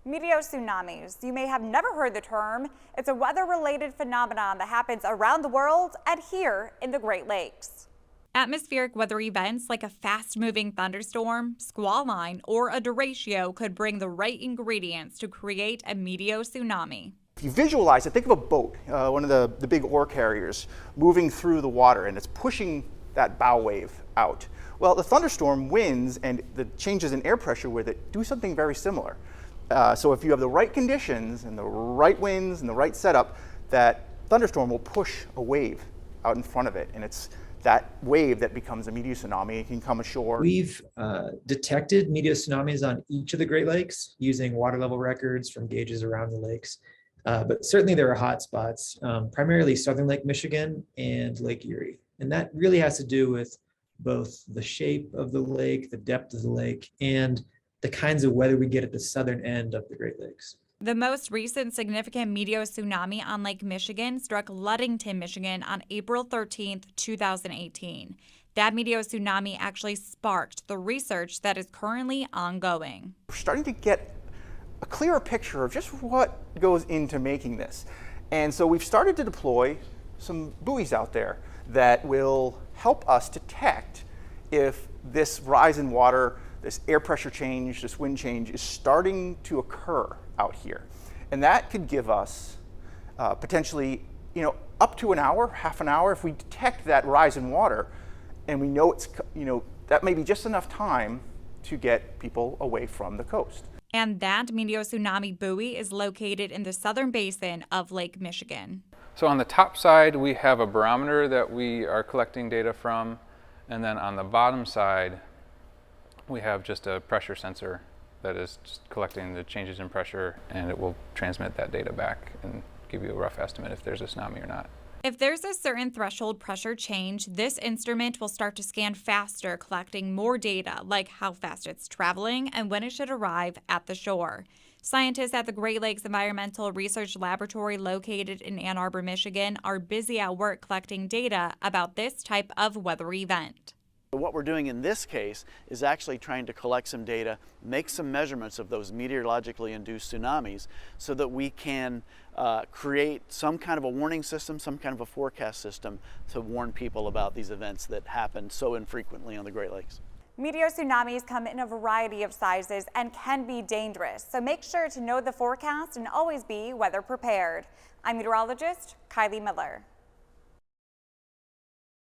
Meteotsunamis. You may have never heard the term. It's a weather-related phenomenon that happens around the world and here in the Great Lakes. Atmospheric weather events like a fast-moving thunderstorm, squall line, or a derecho could bring the right ingredients to create a meteotsunami. If you visualize it, think of a boat, one of the big ore carriers, moving through the water, and it's pushing that bow wave out. Well, the thunderstorm winds and the changes in air pressure with it do something very similar. So if you have the right conditions and the right winds and the right setup, that thunderstorm will push a wave out in front of it, and it's that wave that becomes a meteotsunami. It can come ashore. We've detected meteotsunamis on each of the Great Lakes using water level records from gauges around the lakes. But certainly there are hot spots, primarily southern Lake Michigan and Lake Erie. And that really has to do with both the shape of the lake, the depth of the lake, and the kinds of weather we get at the southern end of the Great Lakes. The most recent significant meteotsunami on Lake Michigan struck Ludington, Michigan on April 13th, 2018. That meteotsunami actually sparked the research that is currently ongoing. We're starting to get a clearer picture of just what goes into making this. And so we've started to deploy some buoys out there that will help us detect if this rise in water, this air pressure change, this wind change is starting to occur out here. And that could give us potentially, up to an hour, half an hour, if we detect that rise in water and we know it's, that may be just enough time to get people away from the coast. And that meteotsunami buoy is located in the southern basin of Lake Michigan. So on the top side, we have a barometer that we are collecting data from. And then on the bottom side, we have just a pressure sensor that is just collecting the changes in pressure, and it will transmit that data back and give you a rough estimate if there's a tsunami or not. If there's a certain threshold pressure change, this instrument will start to scan faster, collecting more data, like how fast it's traveling and when it should arrive at the shore. Scientists at the Great Lakes Environmental Research Laboratory located in Ann Arbor, Michigan, are busy at work collecting data about this type of weather event. What we're doing in this case is actually trying to collect some data, make some measurements of those meteorologically induced tsunamis so that we can create some kind of a warning system, some kind of a forecast system to warn people about these events that happen so infrequently on the Great Lakes. Meteotsunamis come in a variety of sizes and can be dangerous, so make sure to know the forecast and always be weather prepared. I'm meteorologist Kylie Miller.